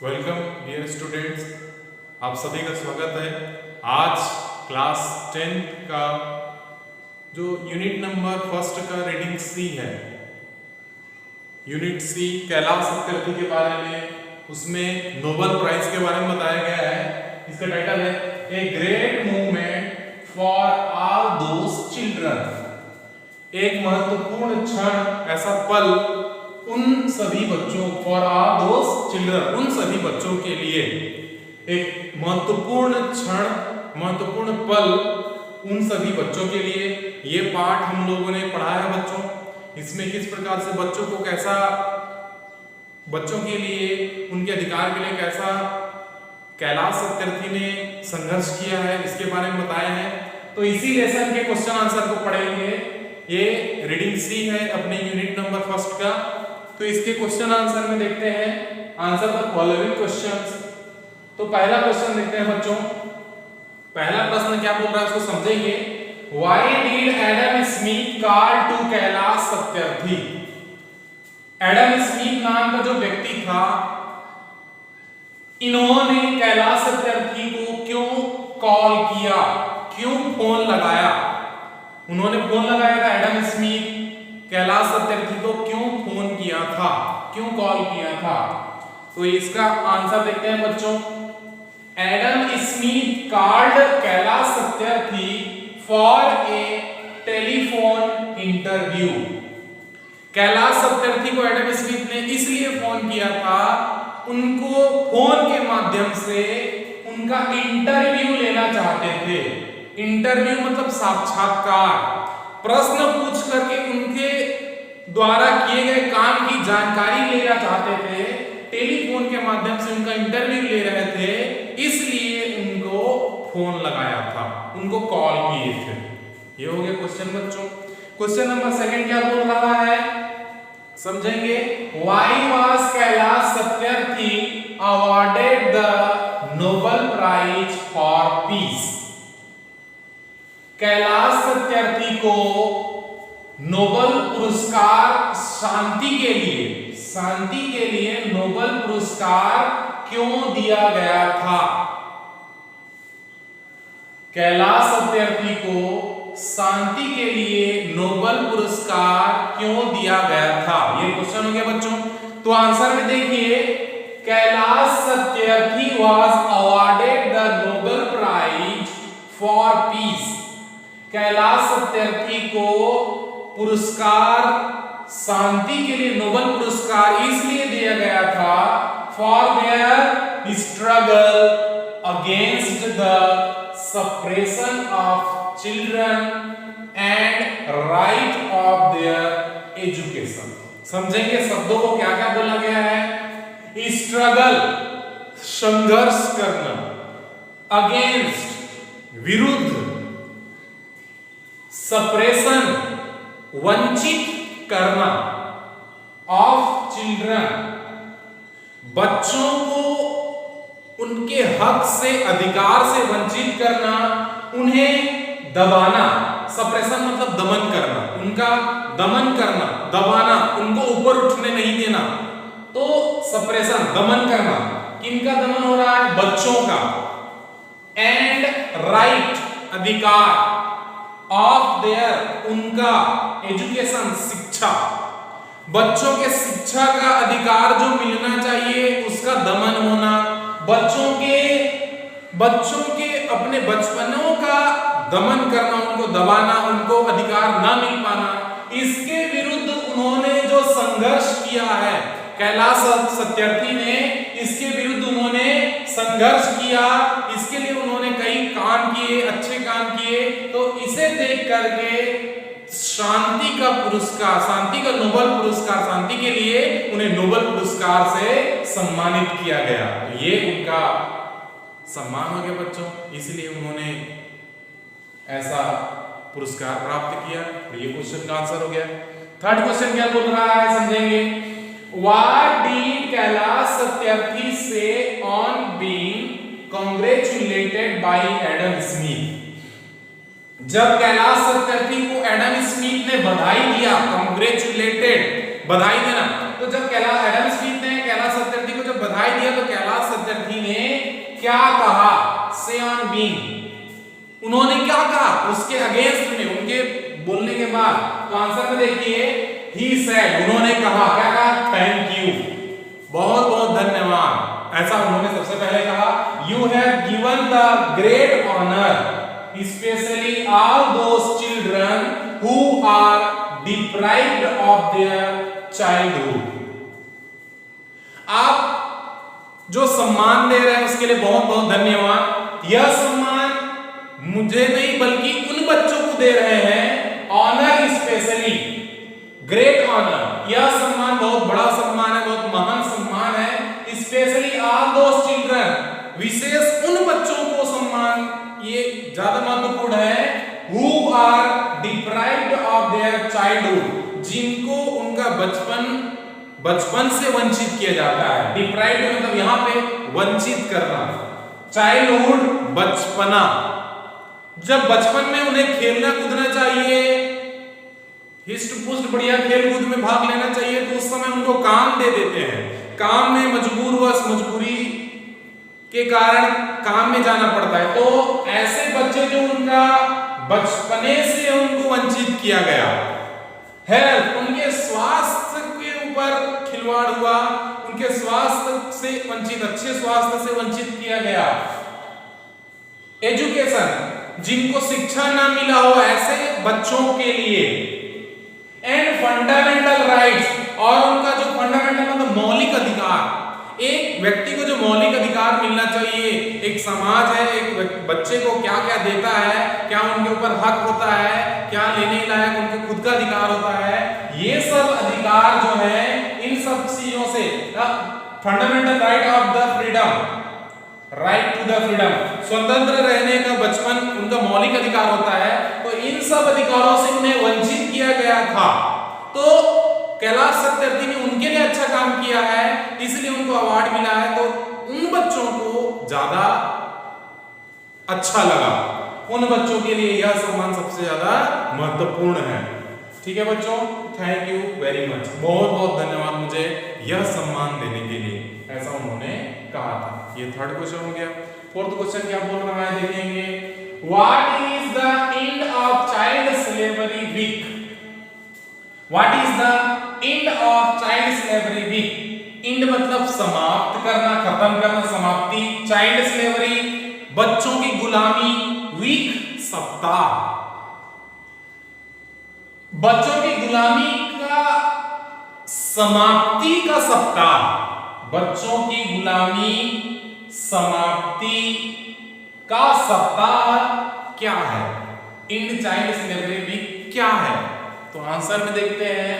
Welcome dear students, आप सभी का स्वागत है। आज क्लास 10 का जो यूनिट नंबर फर्स्ट का रीडिंग सी है, यूनिट सी कैलाश सत्यार्थी के बारे में, उसमें नोबेल प्राइज के बारे में बताया गया है। इसका टाइटल है a great movement for all those children. एक महत्वपूर्ण क्षण, ऐसा पल उन सभी बच्चों, फॉर ऑल दोस चिल्ड्रन, उन सभी बच्चों के लिए एक महत्वपूर्ण क्षण, महत्वपूर्ण पल उन सभी बच्चों के लिए। ये पाठ हम लोगों ने पढ़ा है बच्चों। इसमें किस प्रकार से बच्चों को कैसा, बच्चों के लिए, उनके अधिकार के लिए कैसा कैलाश सत्यार्थी ने संघर्ष किया है, इसके बारे में बताया है। तो इसी लेसन के क्वेश्चन आंसर को पढ़ेंगे। ये रीडिंग सी है अपने यूनिट नंबर फर्स्ट का। तो इसके क्वेश्चन आंसर में देखते हैं, आंसर द फॉलोइंग क्वेश्चंस। तो पहला क्वेश्चन देखते हैं बच्चों। पहला प्रश्न क्या बोल रहा है, उसको समझेंगे। Why did Adam Smith call to Kailash Satyarthi? Adam Smith नाम का जो व्यक्ति था, इन्होंने कैलाश सत्यार्थी को क्यों कॉल किया, क्यों फोन लगाया? उन्होंने फोन लगाया था, एडम स्मिथ कैलाश सत्यार्थी को क्यों फोन किया था, क्यों कॉल किया था? तो इसका आंसर देखते हैं बच्चों। Adam Smith called Kailash Satyarthi for a telephone interview. Kailash Satyarthi को एडम स्मिथ ने इसलिए फोन किया था, उनको फोन के माध्यम से उनका इंटरव्यू लेना चाहते थे। इंटरव्यू मतलब साक्षात्कार, प्रश्न पूछ करके उनके द्वारा किए गए काम की जानकारी लेना चाहते थे। टेलीफोन के माध्यम से उनका इंटरव्यू ले रहे थे, इसलिए उनको फोन लगाया था, उनको कॉल किए थे। ये हो गया क्वेश्चन बच्चों। क्वेश्चन नंबर सेकंड क्या बोल रहा है, समझेंगे। Why was Kailash Satyarthi awarded the Nobel prize for peace? Kailash Satyarthi को नोबेल पुरस्कार शांति के लिए नोबेल पुरस्कार क्यों दिया गया था? कैलाश सत्यार्थी को शांति के लिए नोबेल पुरस्कार क्यों दिया गया था? ये क्वेश्चन हो गया बच्चों। तो आंसर में देखिए, Kailash Satyarthi was awarded the Nobel prize for peace. Kailash Satyarthi को पुरस्कार शांति के लिए, नोबेल पुरस्कार इसलिए दिया गया था, for their struggle against the suppression of children and right of their education. समझेंगे शब्दों को, क्या क्या बोला गया है। स्ट्रगल संघर्ष करना, अगेंस्ट विरुद्ध, सप्रेशन वंचित करना, ऑफ चिल्ड्रन बच्चों को उनके हक से, अधिकार से वंचित करना, उन्हें दबाना। सप्रेशन मतलब दमन करना, उनका दमन करना, दबाना, उनको ऊपर उठने नहीं देना। तो सप्रेशन दमन करना, किनका दमन हो रहा है? बच्चों का। एंड राइट अधिकार, ऑफ देयर उनका, एजुकेशन शिक्षा, बच्चों के शिक्षा का अधिकार जो मिलना चाहिए उसका दमन होना, बच्चों के अपने बचपनों का दमन करना, उनको दबाना, उनको अधिकार ना मिल पाना, इसके विरुद्ध उन्होंने जो संघर्ष किया है कैलाश सत्यार्थी ने, इसके विरुद्ध उन्होंने संघर्ष किया। इसके लिए उन्होंने कई काम किए, अच्छे काम किए। तो इसे देख करके शांति का पुरस्कार, शांति का नोबेल पुरस्कार, शांति के लिए उन्हें नोबेल पुरस्कार से सम्मानित किया गया। ये उनका सम्मान हो गया बच्चों, इसलिए उन्होंने ऐसा पुरस्कार प्राप्त किया। तो ये क्वेश्चन का आंसर हो गया। थर्ड क्वेश्चन क्या बोल रहा है, समझेंगे। What did कैलाश सत्यार्थी से on being congratulated by Adam Smith? जब कैलाश सत्यार्थी को एडम स्मिथ ने बधाई दिया, कॉन्ग्रेचुलेटेड, बधाई देना, तो जब एडम स्मिथ ने कैलाश सत्यार्थी को जब बधाई दिया तो कैलाश क्या कहा, से ऑन बीइंग, उन्होंने क्या कहा उसके अगेंस्ट में, उनके बोलने के बाद। तो आंसर में देखिए ही सेड, उन्होंने कहा, क्या कहा, थैंक यू, बहुत बहुत धन्यवाद, ऐसा उन्होंने सबसे पहले कहा। You have given the great honour specially all those children who are deprived of their childhood. आप जो सम्मान दे रहे हैं उसके लिए बहुत बहुत धन्यवाद। यह सम्मान मुझे नहीं बल्कि उन बच्चों को दे रहे हैं, ऑनर स्पेशली, ग्रेट ऑनर, यह सम्मान बहुत बड़ा सम्मान है, बहुत महान सम्मान है। स्पेशली ऑल दोस चिल्ड्रन, विशेष उन बच्चों को सम्मान, ये ज्यादा महत्वपूर्ण है, who are deprived of their childhood, जिनको उनका बचपन से वंचित किया जाता है। डिप्राइव्ड मतलब यहाँ पे वंचित करना, चाइल्डहुड बचपना, जब बचपन में उन्हें खेलना कूदना चाहिए, हिस्ट पुष्ट बढ़िया खेल कूद में भाग लेना चाहिए, तो उस समय उनको काम दे देते हैं, काम में मजबूरी के कारण काम में जाना पड़ता है। तो ऐसे बच्चे जो उनका बचपने से उनको वंचित किया गया, हेल्थ, उनके स्वास्थ्य के ऊपर खिलवाड़ हुआ, उनके स्वास्थ्य से वंचित, अच्छे स्वास्थ्य से वंचित किया गया। एजुकेशन, जिनको शिक्षा ना मिला हो, ऐसे बच्चों के लिए। एंड फंडामेंटल राइट्स, और उनका जो फंडामेंटल मतलब मौलिक अधिकार, एक व्यक्ति को जो मौलिक अधिकार मिलना चाहिए, एक समाज है, एक बच्चे को क्या क्या देता है, क्या उनके ऊपर हक होता है, क्या लेने लायक उनके खुद का अधिकार होता है, ये सब अधिकार जो है, इन सब चीजों से, fundamental right of the freedom, right to the freedom, स्वतंत्र रहने का बचपन उनका मौलिक अधिकार होता है। तो इन सब अधिकारों से उन्हें वंचित किया गया था, तो कैलाश सत्यार्थी ने उनके लिए अच्छा काम किया है, इसलिए उनको अवार्ड मिला है। तो उन बच्चों को ज्यादा अच्छा लगा, उन बच्चों के लिए यह सम्मान सबसे ज्यादा महत्वपूर्ण है। ठीक है बच्चों, थैंक यू वेरी मच, बहुत बहुत धन्यवाद मुझे यह सम्मान देने के लिए, ऐसा उन्होंने कहा था। ये थर्ड क्वेश्चन हो गया। फोर्थ क्वेश्चन क्या बोल रहा है देखेंगे। What is the end of child slavery week? What is the end of child slavery week? End मतलब समाप्त करना, खत्म करना, समाप्ति। चाइल्ड स्लेवरी बच्चों की गुलामी, वीक सप्ताह, बच्चों की गुलामी का समाप्ति का सप्ताह, बच्चों की गुलामी समाप्ति का सप्ताह क्या है? एंड चाइल्ड स्लेवरी वीक क्या है? तो आंसर में देखते हैं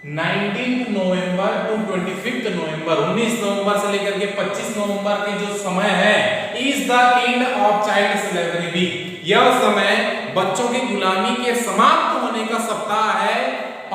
19 नवंबर टू 25 नवंबर, 19 नवंबर से लेकर के 25 नवंबर की जो समय है, is the end of child slavery week, यह समय बच्चों की गुलामी के समाप्त होने का सप्ताह है।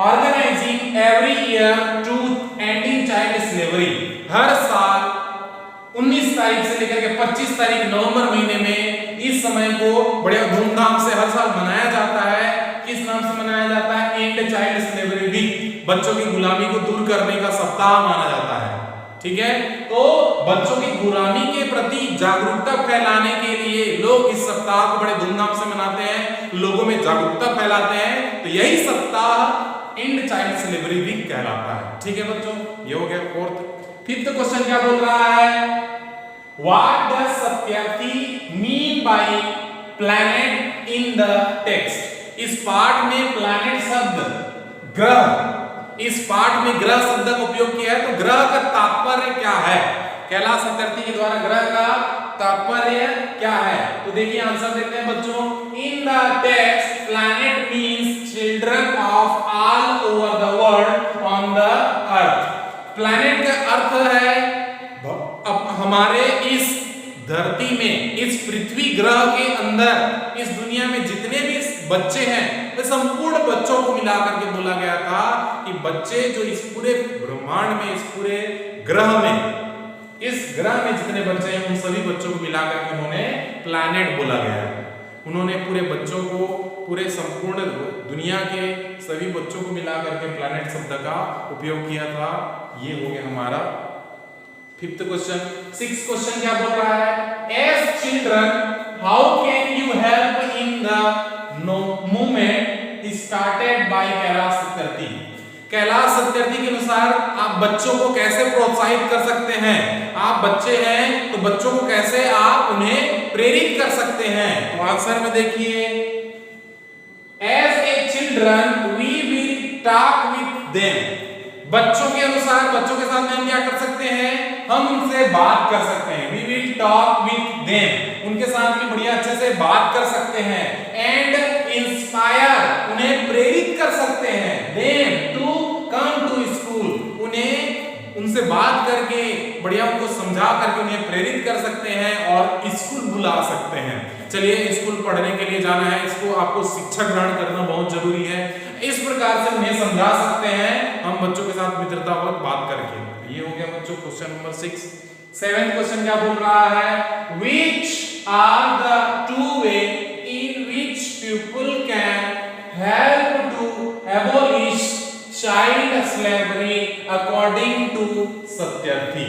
Organising every year to ending child slavery, हर साल 19 तारीख से लेकर के 25 तारीख नवंबर महीने में इस समय को बड़े धूमधाम से हर साल मनाया जाता है। किस नाम से मनाया जाता है? एंड चाइल्ड स्लेवरी वीक, बच्चों की गुलामी को दूर करने का सप्ताह माना जाता है। ठीक है, तो बच्चों की गुलामी के प्रति जागरूकता फैलाने के लिए लोग इस सप्ताह को बड़े धूमधाम से मनाते हैं, लोगों में जागरूकता फैलाते हैं। तो यही सप्ताह एंड चाइल्ड स्लेवरी वीक कहलाता है। ठीक है बच्चों, ये हो गया फोर्थ। फिफ्थ क्वेश्चन क्या बोल रहा है? What does Satyarthi mean by planet in the text? इस पाठ में प्लैनेट शब्द, ग्रह, इस पाठ में ग्रह शब्द का उपयोग किया है, तो ग्रह का तात्पर्य क्या है? कैलाश सत्यार्थी के द्वारा ग्रह का तात्पर्य क्या है? तो देखिए आंसर देखते हैं बच्चों। In the text planet means children of all over the world on the earth. Planet का अर्थ है अब हमारे इस धरती में, इस पृथ्वी ग्रह के अंदर, इस दुनिया में जितने भी बच्चे हैं, वे संपूर्ण बच्चों को मिलाकर के बोला गया था कि बच्चे जो इस पूरे ब्रह्मांड में, इस पूरे ग्रह में, इस ग्रह में जितने बच्चे हैं उन सभी बच्चों को मिलाकर के उन्होंने प्लैनेट बोला गया। उन्होंने पूरे बच्चों को, पूरे संपूर्ण दुनिया के सभी बच्चों को मिलाकर के प्लैनेट शब्द का उपयोग किया था। ये हो गया हमारा फिफ्थ क्वेश्चन। सिक्स क्वेश्चन क्या बोल रहा है, as children how can you help in the movement started by Kailash Satyarthi. Kailash Satyarthi के अनुसार आप बच्चों को कैसे प्रोत्साहित कर सकते हैं, आप बच्चे हैं तो बच्चों को कैसे आप उन्हें प्रेरित कर सकते हैं। तो आंसर में देखिए, as a children we will talk with them. बच्चों के अनुसार बच्चों के साथ में हम क्या कर सकते हैं, हम उनसे बात कर सकते हैं। We will talk with them, उनके साथ में बढ़िया अच्छे से बात कर सकते हैं। एंड इंस्पायर, उन्हें प्रेरित कर सकते हैं। Them to come to school, उन्हें उनसे बात करके बढ़िया उनको समझा करके उन्हें प्रेरित कर सकते हैं और स्कूल बुला सकते हैं। चलिए, स्कूल पढ़ने के लिए जाना है, इसको आपको शिक्षा ग्रहण करना बहुत जरूरी है। इस प्रकार से उन्हें समझा सकते हैं हम बच्चों के साथ मित्रतापूर्वक बात करके। ये हो गया बच्चों क्वेश्चन नंबर 6। सेवेंथ क्वेश्चन क्या बोल रहा है, which are the two way in which people can help to abolish child slavery according to Satyarthi.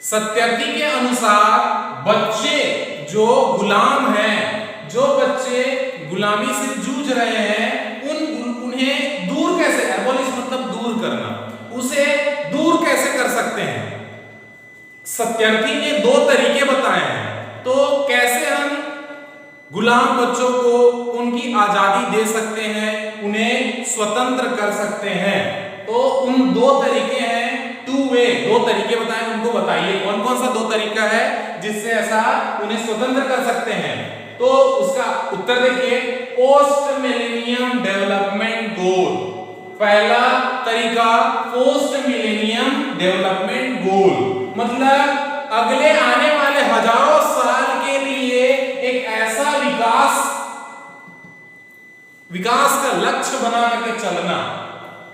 Satyarthi के अनुसार बच्चे जो गुलाम हैं, जो बच्चे गुलामी से जूझ रहे हैं, उन्हें दूर कैसे, एबोलिश मतलब दूर करना, उसे दूर कैसे कर सकते हैं। सत्यार्थी ने दो तरीके बताए हैं। तो कैसे हम गुलाम बच्चों को उनकी आजादी दे सकते हैं, उन्हें स्वतंत्र कर सकते हैं। तो उन दो तरीके हैं, टू वे, दो तरीके बताएं, उनको बताइए कौन कौन सा दो तरीका है जिससे ऐसा उन्हें स्वतंत्र कर सकते हैं। तो उसका उत्तर देखिए, पोस्ट मिलेनियम डेवलपमेंट गोल। पहला तरीका पोस्ट मिलेनियम डेवलपमेंट गोल, मतलब अगले आने वाले हजारों साल के लिए एक ऐसा विकास का लक्ष्य बना करके चलना।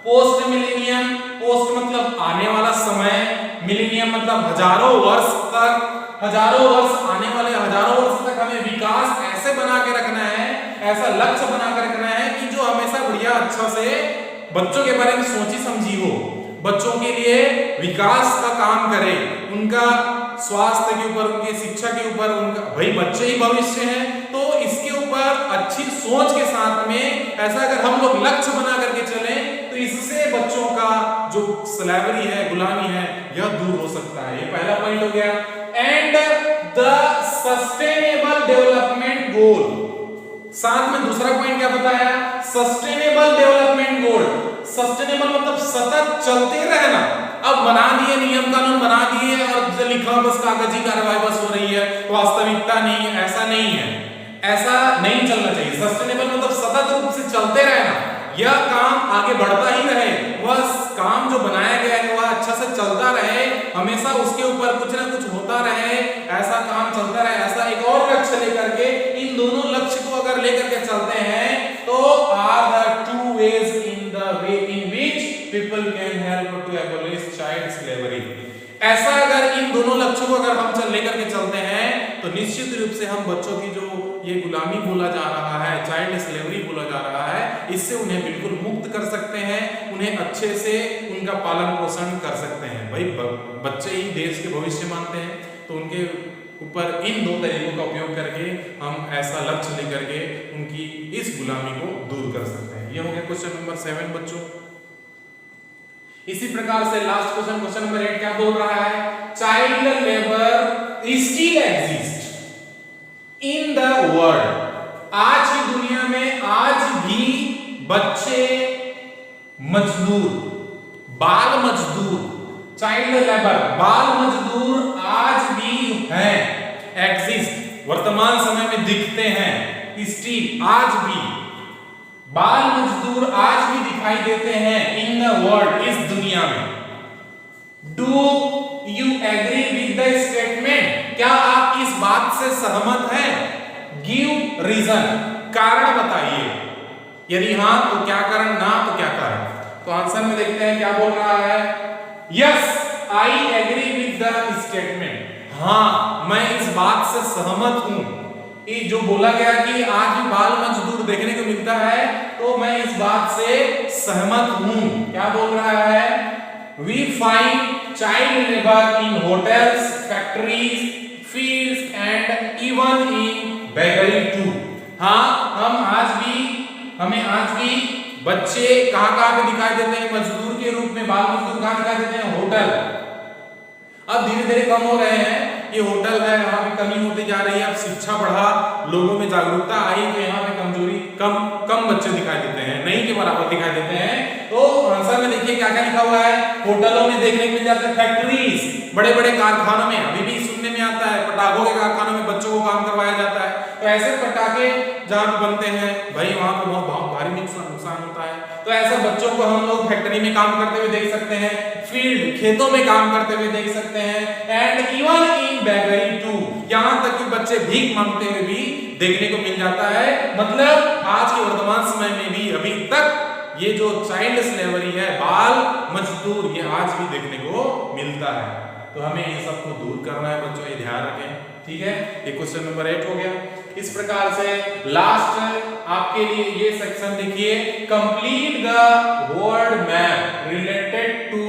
पोस्ट मिलेनियम, पोस्ट मतलब आने वाला समय, मिलेनियम मतलब हजारों वर्ष तक, हजारों वर्ष आने वाले हजारों वर्ष तक हमें विकास ऐसे बना के रखना है, ऐसा लक्ष्य बना के रखना है कि जो हमेशा बढ़िया अच्छा से बच्चों के बारे में सोची समझी हो, बच्चों के लिए विकास का काम करे, उनका स्वास्थ्य के ऊपर, उनकी शिक्षा के ऊपर, उनका भाई बच्चे ही भविष्य हैं, तो इसके ऊपर अच्छी सोच के साथ में ऐसा अगर हम लोग लक्ष्य बना करके चलें तो इससे बच्चों का जो स्लेवरी है, गुलामी है, यह दूर हो सकता है। ये पहला पॉइंट हो गया। And the sustainable development goal, साथ में दूसरा पॉइंट क्या बताया, सस्टेनेबल डेवलपमेंट गोल। सस्टेनेबल मतलब सतत चलते रहना। अब बना दिए नियम कानून बना दिए और लिखा बस कागजी कार्रवाई बस हो रही है, वास्तविकता नहीं है, ऐसा नहीं है, ऐसा नहीं चलना चाहिए। सस्टेनेबल मतलब सतत रूप से चलते रहना, यह काम आगे बढ़ता ही रहे, वह काम जो बनाया गया है वह अच्छा से चलता रहे, हमेशा उसके ऊपर कुछ ना कुछ होता रहे, ऐसा काम चलता रहे, ऐसा एक और लक्ष्य लेकर के, इन दोनों लक्ष्य को अगर लेकर के चलते हैं तो are the two ways in the way in which people can help to abolish child slavery. ऐसा अगर इन दोनों लक्ष्यों को अगर हम चल लेकर के चलते हैं तो निश्चित रूप से हम बच्चों की जो ये गुलामी बोला जा रहा है, चाइल्ड स्लेवरी बोला जा रहा है, इससे उन्हें बिल्कुल मुक्त कर सकते हैं, उन्हें अच्छे से उनका पालन पोषण कर सकते हैं। भाई बच्चे ही देश के भविष्य मानते हैं, तो उनके ऊपर इन दो तरीकों का उपयोग करके हम ऐसा लक्ष्य लेकर के उनकी इस गुलामी को दूर कर सकते हैं। ये हो गया क्वेश्चन नंबर 7 बच्चों। इसी प्रकार से लास्ट क्वेश्चन, क्वेश्चन नंबर 8 क्या बोल रहा है, child labour still exist in the world. आज की दुनिया में आज भी बच्चे मजदूर, बाल मजदूर, चाइल्ड लेबर, बाल मजदूर आज भी हैं, एग्जिस्ट, वर्तमान समय में दिखते हैं, स्टिल आज भी बाल मजदूर आज भी दिखाई देते हैं इन द वर्ल्ड, इस दुनिया में। Do you agree with the statement, क्या आप इस बात से सहमत हैं? गिव रीजन, कारण बताइए, यदि हां तो क्या कारण, ना तो क्या कारण। तो आंसर में देखते हैं क्या बोल रहा है, yes I agree with the statement, हां मैं इस बात से सहमत हूं। ये जो बोला गया कि आज भी बाल मजदूर देखने को मिलता है, तो मैं इस बात से सहमत हूं। क्या बोल रहा है, we find child labour in hotels, factories, fields and even in beggary too. हाँ, हमें आज भी बच्चे कहाँ पे दिखाई देते हैं? मजदूर के रूप में, बाल मजदूर कहाँ दिखाई देते हैं? होटल। अब धीरे धीरे कम हो रहे हैं ये होटल है, यहाँ पे कमी होती जा रही है। अब शिक्षा बढ़ा, लोगों में जागरूकता आई तो यहाँ पे कमजोरी कम बच्चे दिखाई देते हैं, नहीं के बराबर दिखाई देते हैं। तो आंसर में देखिए क्या क्या लिखा हुआ है। होटलों में देखने को मिल जाता है, फैक्ट्रीज, बड़े बड़े कारखानों में अभी भी सुनने में आता है, पटाखों के कारखानों में बच्चों को काम करवाया जाता है। तो ऐसे पटाखे जहाँ पे बनते हैं भाई वहां पे बहुत भारी नुकसान होता है। तो ऐसे बच्चों को हम लोग फैक्ट्री में काम करते हुए देख सकते हैं, फील्ड खेतों में काम करते हुए देख सकते हैं, and even in beggary too, यहाँ तक कि बच्चे भीख मांगते हुए भी देखने को मिल जाता है। मतलब आज के वर्तमान समय में भी अभी तक ये जो चाइल्ड स्लेवरी है, बाल मजदूर, ये आज भी देखने को मिलता है। तो हमें ये सब को दूर करना है बच्चों, ये ध्यान रखें, ठीक है। ये क्वेश्चन नंबर 8 हो गया। इस प्रकार से लास्ट आपके लिए ये सेक्शन देखिए, complete the word map related to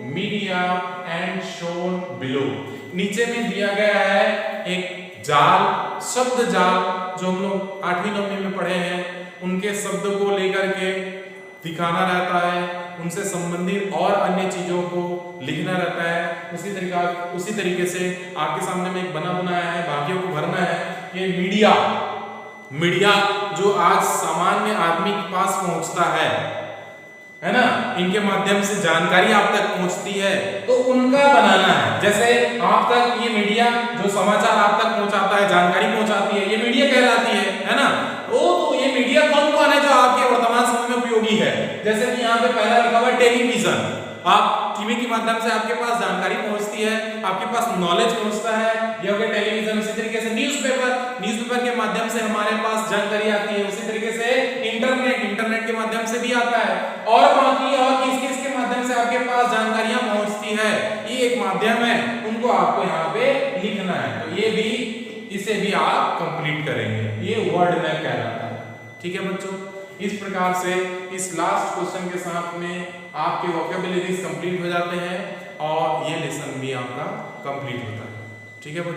media and shown below. नीचे में दिया गया है एक जाल, शब्द जाल, जो हम लोग 8वीं 9वीं में पढ़े हैं, उनके शब्द को लेकर के दिखाना रहता है, उनसे संबंधित और अन्य चीजों को लिखना रहता है। उसी तरीके से आपके सामने में एक बना बनाया है, भाग्यों को भरना है। ये मीडिया जो आज सामान्य आदमी के पास पहुंचता है ना, इनके माध्यम से जानकारी आप तक पहुंचती है, तो उनका बनाना है। जैसे आप तक ये मीडिया जो समाचार आप तक पहुंचाता है, जानकारी पहुंचाती है, ये मीडिया कहलाती है ना। तो ये मीडिया कौन है जो आपके वर्तमान समय में उपयोगी है? जैसे कि यहाँ पे पहला लिखा हुआ है टेलीविजन। आप टीवी के माध्यम से आपके पास जानकारी पहुंचती है, आपके पास नॉलेज पहुंचता है, ये हो गया टेलीविजन। उसी तरीके से न्यूज़पेपर के माध्यम से हमारे पास जानकारी आती है। उसी तरीके से इंटरनेट के माध्यम से भी आता है, और बाकी और किसके माध्यम से आपके पास जानकारियां पहुंचती है, ये एक माध्यम है, उनको आपको यहाँ पे लिखना है। तो ये भी, इसे भी आप कंप्लीट करेंगे, ये वर्ड मैप कहलाता है, ठीक है बच्चों। इस प्रकार से इस लास्ट क्वेश्चन के साथ में आपके वोकैबुलरीज कंप्लीट हो जाते हैं और ये लेसन भी आपका कंप्लीट होता है, ठीक है बच्चों।